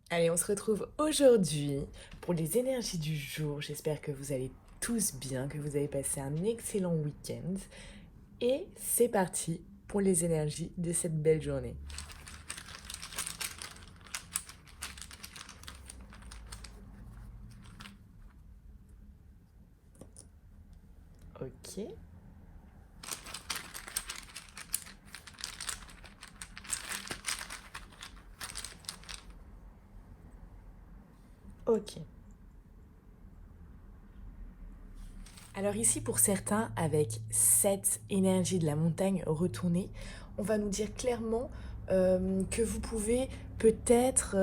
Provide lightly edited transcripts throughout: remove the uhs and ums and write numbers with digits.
Allez, on se retrouve aujourd'hui pour les énergies du jour. J'espère que vous allez tous bien, que vous avez passé un excellent week-end. Et c'est parti pour les énergies de cette belle journée. Ok, ok. Alors ici, pour certains, avec cette énergie de la montagne retournée, on va nous dire clairement que vous pouvez peut-être,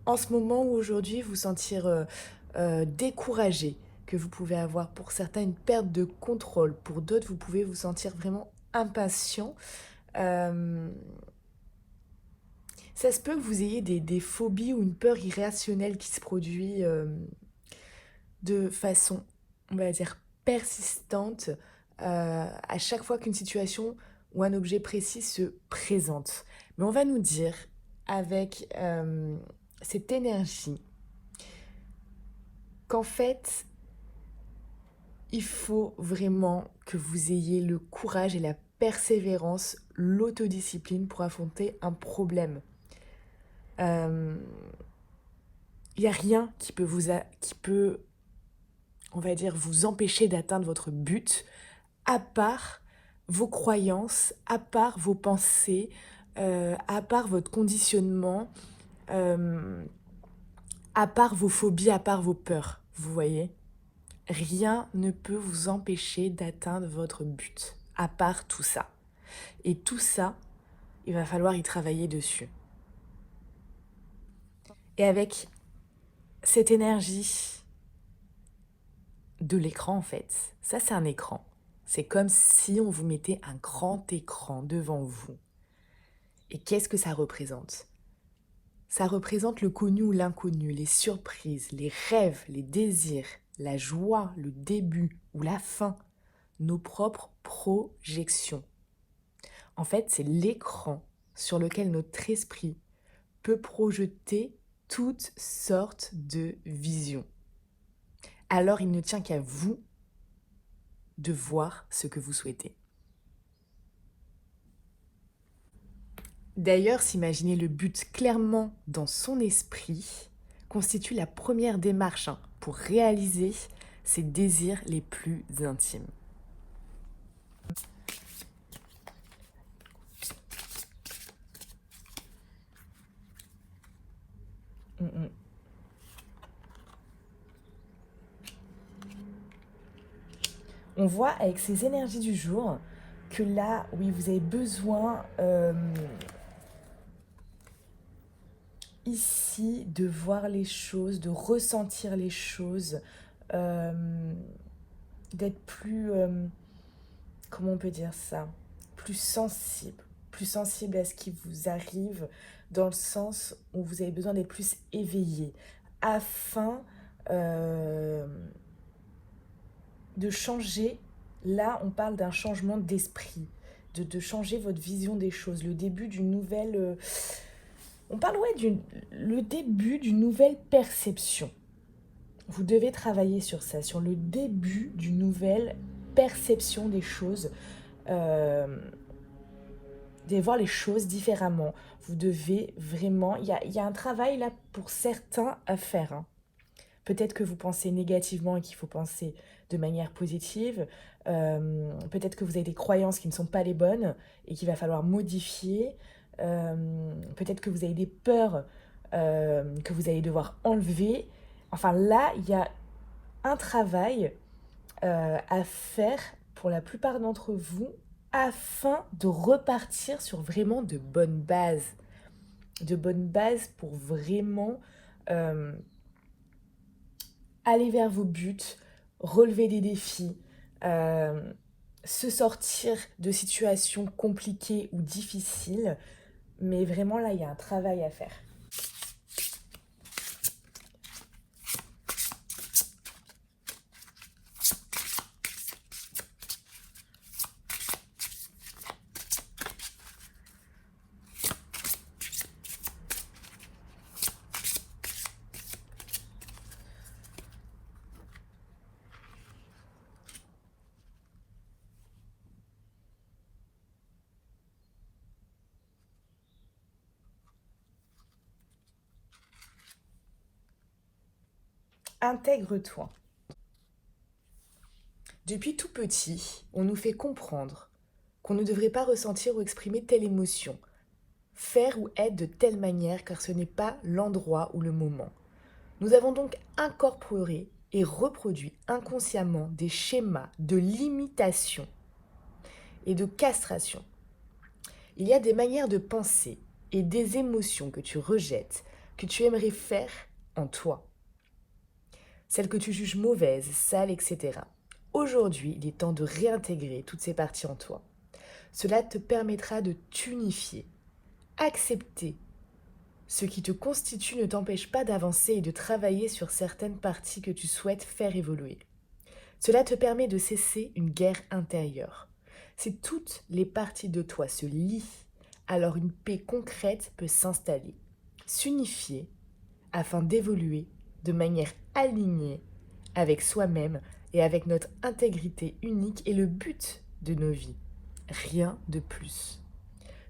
en ce moment ou aujourd'hui, vous sentir découragé, que vous pouvez avoir pour certains une perte de contrôle, pour d'autres, vous pouvez vous sentir vraiment impatient. Euh, Ça se peut que vous ayez des phobies ou une peur irrationnelle qui se produit de façon, on va dire, persistante à chaque fois qu'une situation ou un objet précis se présente. Mais on va nous dire, avec cette énergie, qu'en fait, il faut vraiment que vous ayez le courage et la persévérance, l'autodiscipline pour affronter un problème. Il n'y a rien qui peut, on va dire, vous empêcher d'atteindre votre but, à part vos croyances, à part vos pensées, à part votre conditionnement, euh, à part vos phobies, à part vos peurs. Vous voyez? Rien ne peut vous empêcher d'atteindre votre but, à part tout ça. Et tout ça, il va falloir y travailler dessus. Et avec cette énergie de l'écran, en fait, ça c'est un écran. C'est comme si on vous mettait un grand écran devant vous. Et qu'est-ce que ça représente? Ça représente le connu ou l'inconnu, les surprises, les rêves, les désirs, la joie, le début ou la fin, nos propres projections. En fait, c'est l'écran sur lequel notre esprit peut projeter toutes sortes de visions. Alors il ne tient qu'à vous de voir ce que vous souhaitez. D'ailleurs, s'imaginer le but clairement dans son esprit constitue la première démarche pour réaliser ses désirs les plus intimes. Mm, mm. On voit avec ces énergies du jour que là, oui, vous avez besoin ici de voir les choses, de ressentir les choses, euh, d'être plus, comment on peut dire ça, plus sensible à ce qui vous arrive, dans le sens où vous avez besoin d'être plus éveillé, afin euh, de changer. Là, on parle d'un changement d'esprit, de changer votre vision des choses, le début d'une nouvelle... on parle, ouais, le début d'une nouvelle perception. Vous devez travailler sur ça, sur le début d'une nouvelle perception des choses. Euh, vous devez voir les choses différemment. Vous devez vraiment... Il y a un travail là pour certains à faire. Hein. Peut-être que vous pensez négativement et qu'il faut penser de manière positive. Peut-être que vous avez des croyances qui ne sont pas les bonnes et qu'il va falloir modifier. Peut-être que vous avez des peurs que vous allez devoir enlever. Enfin là, il y a un travail à faire pour la plupart d'entre vous afin de repartir sur vraiment de bonnes bases. De bonnes bases pour vraiment euh, aller vers vos buts, relever des défis, euh, se sortir de situations compliquées ou difficiles. Mais vraiment là, il y a un travail à faire. Intègre-toi. Depuis tout petit, on nous fait comprendre qu'on ne devrait pas ressentir ou exprimer telle émotion, faire ou être de telle manière car ce n'est pas l'endroit ou le moment. Nous avons donc incorporé et reproduit inconsciemment des schémas de limitation et de castration. Il y a des manières de penser et des émotions que tu rejettes, que tu aimerais faire en toi. Celles que tu juges mauvaises, sales, etc. Aujourd'hui, il est temps de réintégrer toutes ces parties en toi. Cela te permettra de t'unifier. Accepter ce qui te constitue ne t'empêche pas d'avancer et de travailler sur certaines parties que tu souhaites faire évoluer. Cela te permet de cesser une guerre intérieure. Si toutes les parties de toi se lient, alors une paix concrète peut s'installer, s'unifier afin d'évoluer de manière alignée avec soi-même et avec notre intégrité unique et le but de nos vies. Rien de plus.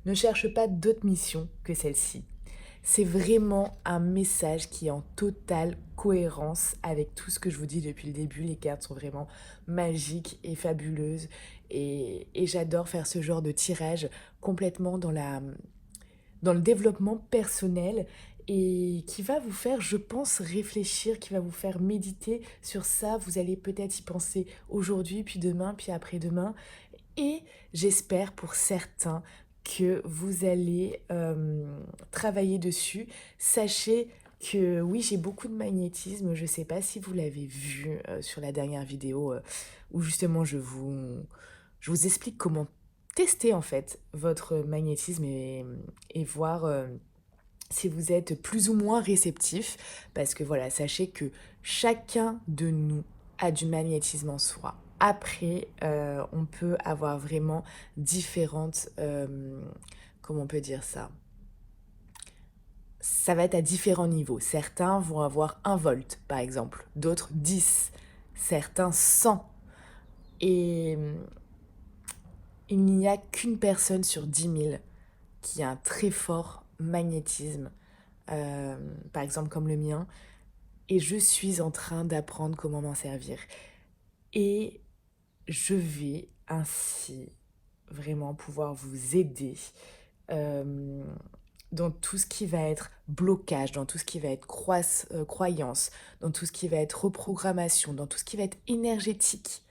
Ne cherche pas d'autre mission que celle-ci. C'est vraiment un message qui est en totale cohérence avec tout ce que je vous dis depuis le début. Les cartes sont vraiment magiques et fabuleuses. Et j'adore faire ce genre de tirage complètement dans le développement personnel et qui va vous faire, je pense, réfléchir, qui va vous faire méditer sur ça. Vous allez peut-être y penser aujourd'hui, puis demain, puis après-demain. Et j'espère pour certains que vous allez travailler dessus. Sachez que oui, j'ai beaucoup de magnétisme. Je ne sais pas si vous l'avez vu sur la dernière vidéo où justement je vous explique comment tester en fait votre magnétisme et voir si vous êtes plus ou moins réceptif. Parce que voilà, sachez que chacun de nous a du magnétisme en soi. Après, on peut avoir vraiment différentes... comment on peut dire ça? Ça va être à différents niveaux. Certains vont avoir 1 volt, par exemple. D'autres 10. Certains 100. Et il n'y a qu'une personne sur 10 000 qui a un très fort magnétisme, par exemple comme le mien. Et je suis en train d'apprendre comment m'en servir. Et je vais ainsi vraiment pouvoir vous aider dans tout ce qui va être blocage, dans tout ce qui va être croyance, dans tout ce qui va être reprogrammation, dans tout ce qui va être énergétique,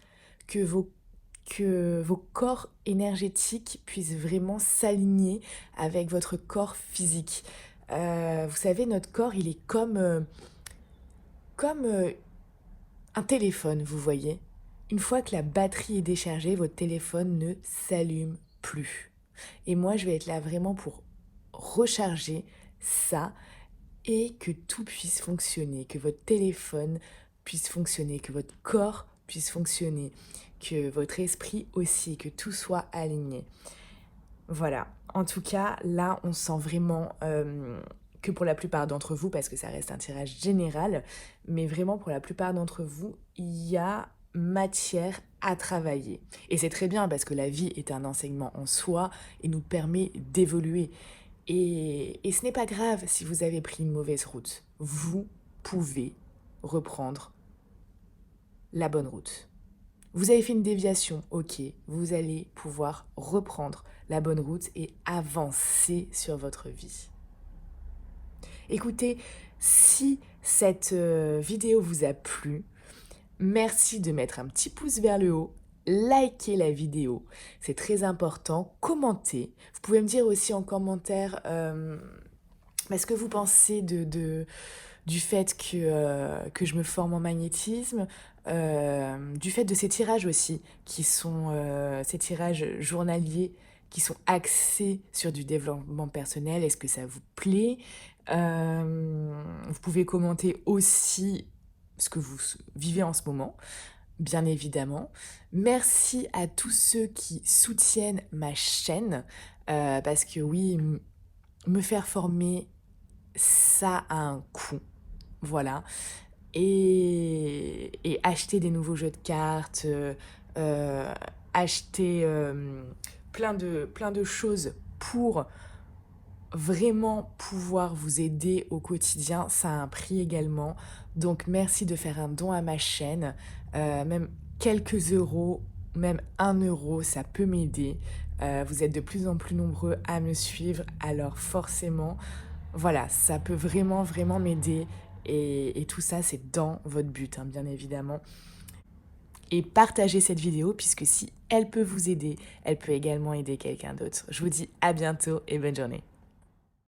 que vos corps énergétiques puissent vraiment s'aligner avec votre corps physique. Vous savez, notre corps, il est comme un téléphone, vous voyez. Une fois que la batterie est déchargée, votre téléphone ne s'allume plus. Et moi, je vais être là vraiment pour recharger ça et que tout puisse fonctionner, que votre téléphone puisse fonctionner, que votre corps puisse fonctionner, que votre esprit aussi, que tout soit aligné. Voilà. En tout cas, là, on sent vraiment que pour la plupart d'entre vous, parce que ça reste un tirage général, mais vraiment pour la plupart d'entre vous, il y a matière à travailler. Et c'est très bien parce que la vie est un enseignement en soi et nous permet d'évoluer. Et ce n'est pas grave si vous avez pris une mauvaise route. Vous pouvez reprendre la bonne route. Vous avez fait une déviation, ok, vous allez pouvoir reprendre la bonne route et avancer sur votre vie. Écoutez, si cette vidéo vous a plu, merci de mettre un petit pouce vers le haut, likez la vidéo, c'est très important, commentez. Vous pouvez me dire aussi en commentaire ce que vous pensez du fait que je me forme en magnétisme, du fait de ces tirages aussi, qui sont ces tirages journaliers, qui sont axés sur du développement personnel. Est-ce que ça vous plaît? Vous pouvez commenter aussi ce que vous vivez en ce moment, bien évidemment. Merci à tous ceux qui soutiennent ma chaîne, parce que oui, me faire former, ça a un coût. Voilà. Et acheter des nouveaux jeux de cartes, acheter plein de choses pour vraiment pouvoir vous aider au quotidien, ça a un prix également. Donc merci de faire un don à ma chaîne, même quelques euros, même 1 euro, ça peut m'aider. Vous êtes de plus en plus nombreux à me suivre, alors forcément, voilà, ça peut vraiment, vraiment m'aider. Et tout ça, c'est dans votre but, hein, bien évidemment. Et partagez cette vidéo puisque si elle peut vous aider, elle peut également aider quelqu'un d'autre. Je vous dis à bientôt et bonne journée.